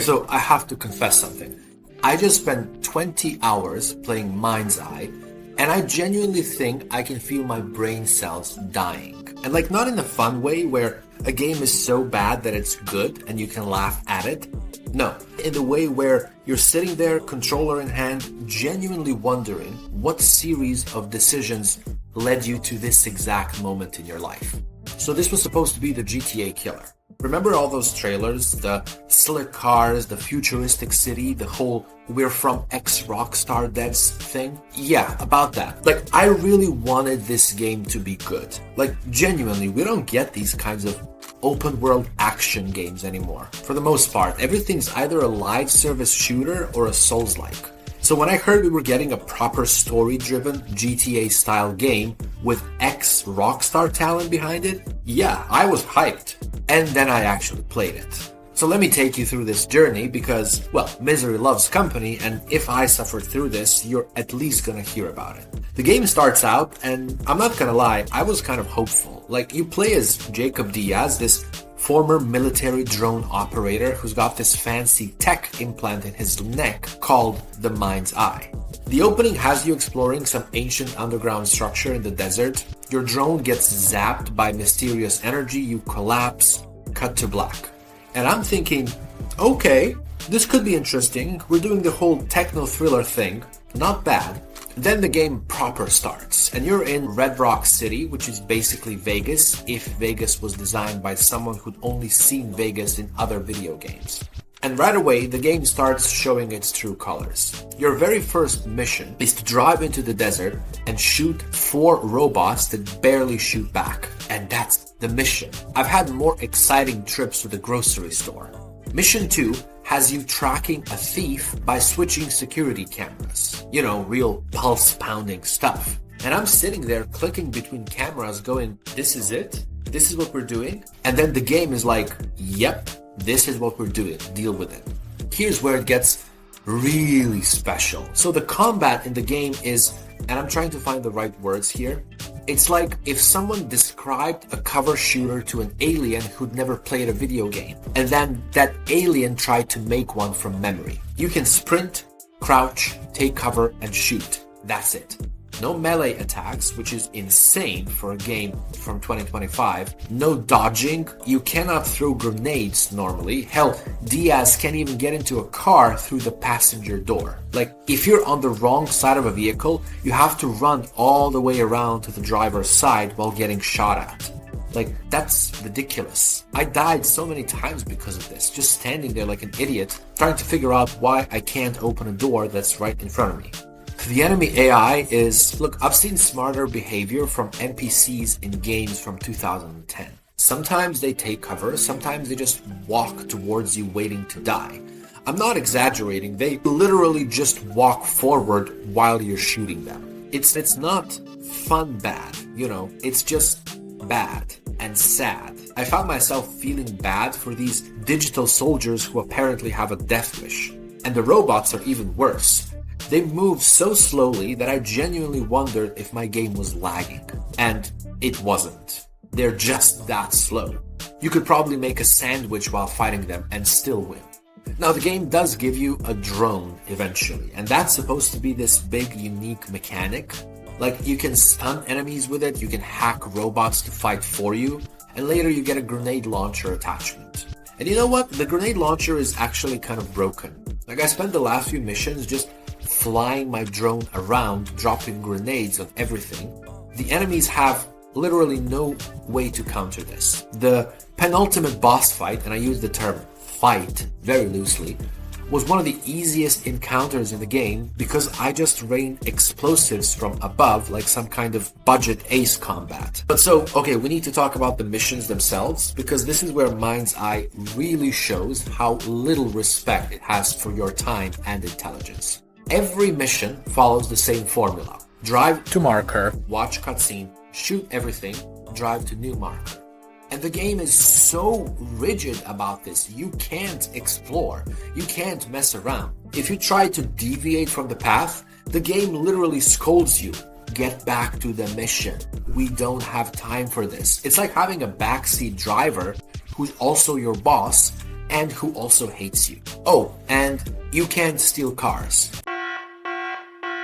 So I have to confess something. I just spent 20 hours playing MindsEye, and I genuinely think I can feel my brain cells dying. And like, not in a fun way where a game is so bad that it's good and you can laugh at it. No, in the way where you're sitting there, controller in hand, genuinely wondering what series of decisions led you to this exact moment in your life. So this was supposed to be the GTA killer. Remember all those trailers, the slick cars, the futuristic city, the whole we're from ex-Rockstar devs thing? Yeah, about that. Like, I really wanted this game to be good. Like, genuinely, we don't get these kinds of open world action games anymore. For the most part, everything's either a live service shooter or a Souls-like. So when I heard we were getting a proper story-driven GTA-style game with ex-Rockstar talent behind it, yeah, I was hyped. And then I actually played it. So let me take you through this journey because, well, misery loves company, and if I suffered through this, you're at least gonna hear about it. The game starts out, and I'm not gonna lie, I was kind of hopeful. Like, you play as Jacob Diaz, this former military drone operator who's got this fancy tech implant in his neck called the MindsEye. The opening has you exploring some ancient underground structure in the desert. Your drone gets zapped by mysterious energy, you collapse, cut to black. And I'm thinking, okay, this could be interesting. We're doing the whole techno thriller thing. Not bad. Then the game proper starts, and you're in Red Rock City, which is basically Vegas, if Vegas was designed by someone who'd only seen Vegas in other video games. And right away, the game starts showing its true colors. Your very first mission is to drive into the desert and shoot 4 robots that barely shoot back. And that's the mission. I've had more exciting trips to the grocery store. Mission 2 has you tracking a thief by switching security cameras. You know, real pulse-pounding stuff. And I'm sitting there clicking between cameras going, this is it? This is what we're doing? And then the game is like, yep, this is what we're doing. Deal with it. Here's where it gets really special. So the combat in the game is, and I'm trying to find the right words here, it's like if someone described a cover shooter to an alien who'd never played a video game, and then that alien tried to make one from memory. You can sprint, crouch, take cover, and shoot. That's it. No melee attacks, which is insane for a game from 2025. No dodging. You cannot throw grenades normally. Hell, Diaz can't even get into a car through the passenger door. Like, if you're on the wrong side of a vehicle, you have to run all the way around to the driver's side while getting shot at. Like, that's ridiculous. I died so many times because of this, just standing there like an idiot, trying to figure out why I can't open a door that's right in front of me. The enemy AI is, look, I've seen smarter behavior from NPCs in games from 2010. Sometimes they take cover, sometimes they just walk towards you waiting to die. I'm not exaggerating, they literally just walk forward while you're shooting them. It's not fun bad, you know, it's just bad and sad. I found myself feeling bad for these digital soldiers who apparently have a death wish. And the robots are even worse. They move so slowly that I genuinely wondered if my game was lagging. And it wasn't. They're just that slow. You could probably make a sandwich while fighting them and still win. Now the game does give you a drone eventually, and that's supposed to be this big unique mechanic. Like, you can stun enemies with it, you can hack robots to fight for you, and later you get a grenade launcher attachment. And you know what? The grenade launcher is actually kind of broken. Like, I spent the last few missions just flying my drone around, dropping grenades on everything. The enemies have literally no way to counter this. The penultimate boss fight, and I use the term fight very loosely, was one of the easiest encounters in the game because I just rained explosives from above like some kind of budget Ace combat. But so, okay, we need to talk about the missions themselves because this is where MindsEye really shows how little respect it has for your time and intelligence. Every mission follows the same formula. Drive to marker, watch cutscene, shoot everything, drive to new marker. And the game is so rigid about this. You can't explore. You can't mess around. If you try to deviate from the path, the game literally scolds you. Get back to the mission. We don't have time for this. It's like having a backseat driver who's also your boss and who also hates you. Oh, and you can't steal cars.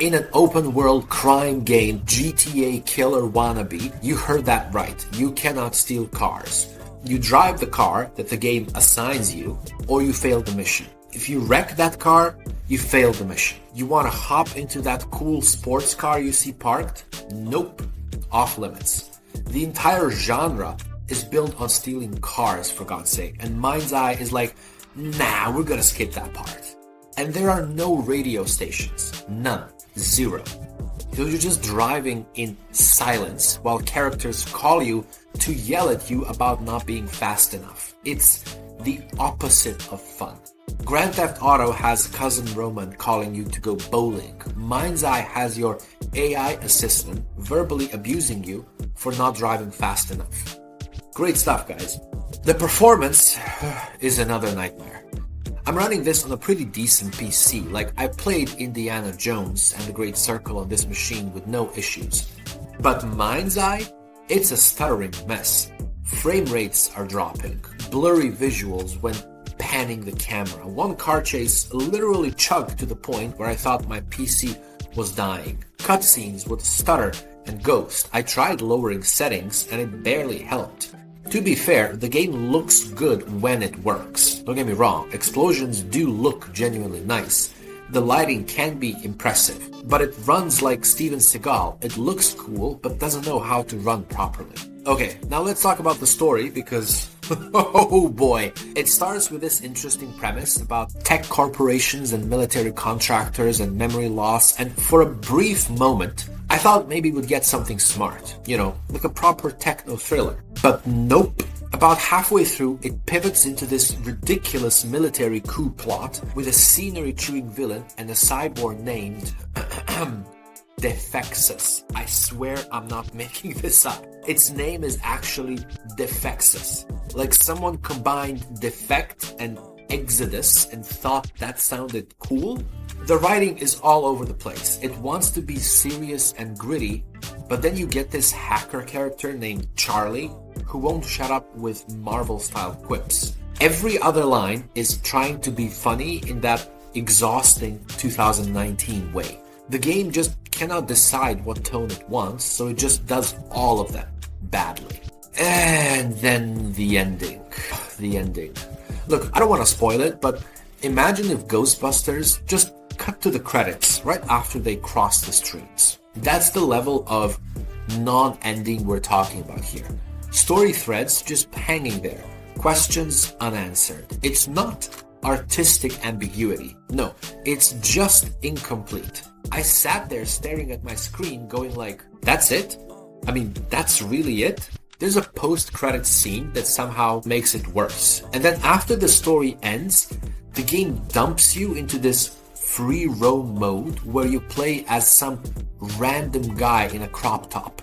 In an open-world crime game, GTA killer wannabe, you heard that right. You cannot steal cars. You drive the car that the game assigns you, or you fail the mission. If you wreck that car, you fail the mission. You want to hop into that cool sports car you see parked? Nope. Off limits. The entire genre is built on stealing cars, for God's sake, and MindsEye is like, nah, we're gonna skip that part. And there are no radio stations. None. Zero. So you're just driving in silence while characters call you to yell at you about not being fast enough. It's the opposite of fun. Grand Theft Auto has Cousin Roman calling you to go bowling. MindsEye has your AI assistant verbally abusing you for not driving fast enough. Great stuff, guys. The performance is another nightmare. I'm running this on a pretty decent PC, like I played Indiana Jones and the Great Circle on this machine with no issues. But MindsEye, it's a stuttering mess. Frame rates are dropping, blurry visuals when panning the camera. One car chase literally chugged to the point where I thought my PC was dying. Cutscenes would stutter and ghost. I tried lowering settings and it barely helped. To be fair, the game looks good when it works. Don't get me wrong, explosions do look genuinely nice. The lighting can be impressive, but it runs like Steven Seagal. It looks cool, but doesn't know how to run properly. Okay, now let's talk about the story because, oh boy. It starts with this interesting premise about tech corporations and military contractors and memory loss, and for a brief moment, I thought maybe we'd get something smart, like a proper techno thriller. But nope. About halfway through, it pivots into this ridiculous military coup plot with a scenery-chewing villain and a cyborg named Defexus. I swear I'm not making this up. Its name is actually Defexus. Like someone combined defect and exodus and thought that sounded cool. The writing is all over the place. It wants to be serious and gritty, but then you get this hacker character named Charlie who won't shut up with Marvel-style quips. Every other line is trying to be funny in that exhausting 2019 way. The game just cannot decide what tone it wants, so it just does all of them badly. And then the ending. The ending. Look, I don't want to spoil it, but imagine if Ghostbusters just cut to the credits right after they cross the streams. That's the level of non-ending we're talking about here. Story threads just hanging there. Questions unanswered. It's not artistic ambiguity. No, it's just incomplete. I sat there staring at my screen going like, that's it? I mean, that's really it? There's a post-credits scene that somehow makes it worse. And then after the story ends, the game dumps you into this free roam mode where you play as some random guy in a crop top.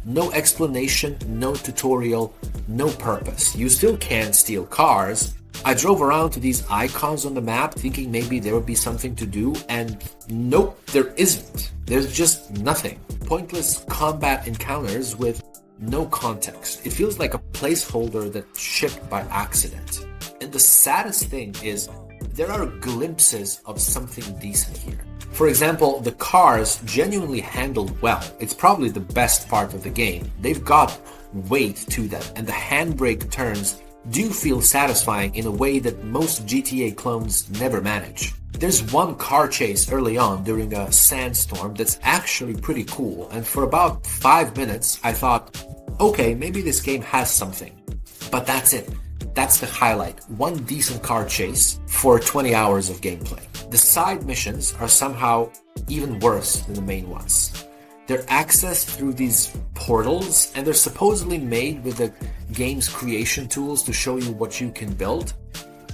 No explanation, no tutorial, no purpose. You still can't steal cars. I drove around to these icons on the map thinking maybe there would be something to do, and nope, there isn't. There's just nothing. Pointless combat encounters with no context. It feels like a placeholder that's shipped by accident. And the saddest thing is, there are glimpses of something decent here. For example, the cars genuinely handled well. It's probably the best part of the game. They've got weight to them, and the handbrake turns do feel satisfying in a way that most GTA clones never manage. There's one car chase early on during a sandstorm that's actually pretty cool, and for about 5 minutes I thought, okay, maybe this game has something. But that's it. That's the highlight. One decent car chase for 20 hours of gameplay. The side missions are somehow even worse than the main ones. They're accessed through these portals, and they're supposedly made with the game's creation tools to show you what you can build,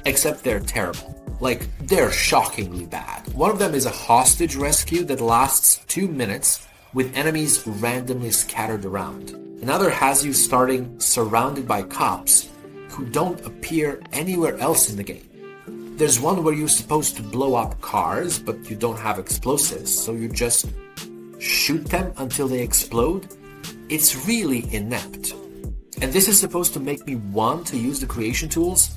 except they're terrible. Like, they're shockingly bad. One of them is a hostage rescue that lasts 2 minutes with enemies randomly scattered around. Another has you starting surrounded by cops who don't appear anywhere else in the game. There's one where you're supposed to blow up cars, but you don't have explosives, so you just shoot them until they explode. It's really inept. And this is supposed to make me want to use the creation tools?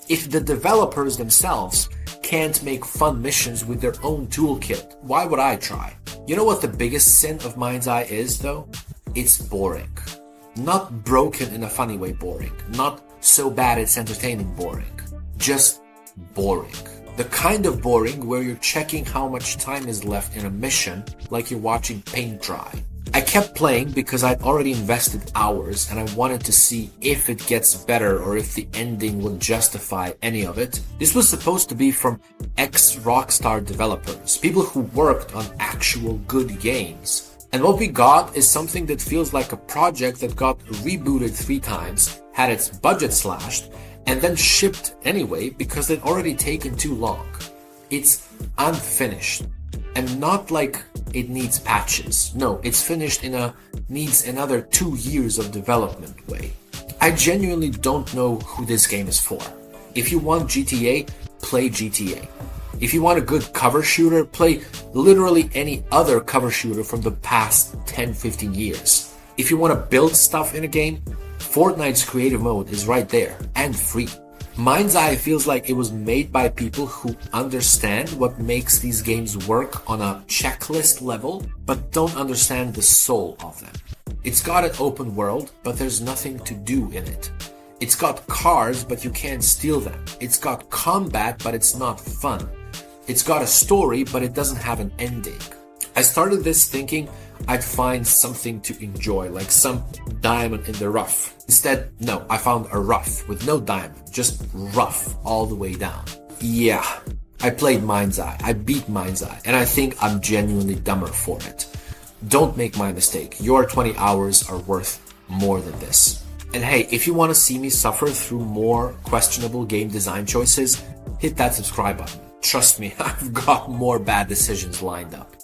If the developers themselves can't make fun missions with their own toolkit. Why would I try? You know what the biggest sin of MindsEye is, though? It's boring. Not broken in a funny way boring. Not so bad it's entertaining boring. Just boring. The kind of boring where you're checking how much time is left in a mission like you're watching paint dry. I kept playing because I'd already invested hours and I wanted to see if it gets better or if the ending would justify any of it. This was supposed to be from ex-Rockstar developers, people who worked on actual good games. And what we got is something that feels like a project that got rebooted 3 times, had its budget slashed, and then shipped anyway because they'd already taken too long. It's unfinished. And not like it needs patches. No, it's finished in a needs another 2 years of development way. I genuinely don't know who this game is for. If you want GTA, play GTA. If you want a good cover shooter, play literally any other cover shooter from the past 10-15 years. If you want to build stuff in a game, Fortnite's creative mode is right there, and free. MindsEye feels like it was made by people who understand what makes these games work on a checklist level, but don't understand the soul of them. It's got an open world, but there's nothing to do in it. It's got cars, but you can't steal them. It's got combat, but it's not fun. It's got a story, but it doesn't have an ending. I started this thinking I'd find something to enjoy, like some diamond in the rough. Instead, no, I found a rough with no diamond, just rough all the way down. Yeah, I played MindsEye, I beat MindsEye, and I think I'm genuinely dumber for it. Don't make my mistake, your 20 hours are worth more than this. And hey, if you want to see me suffer through more questionable game design choices, hit that subscribe button. Trust me, I've got more bad decisions lined up.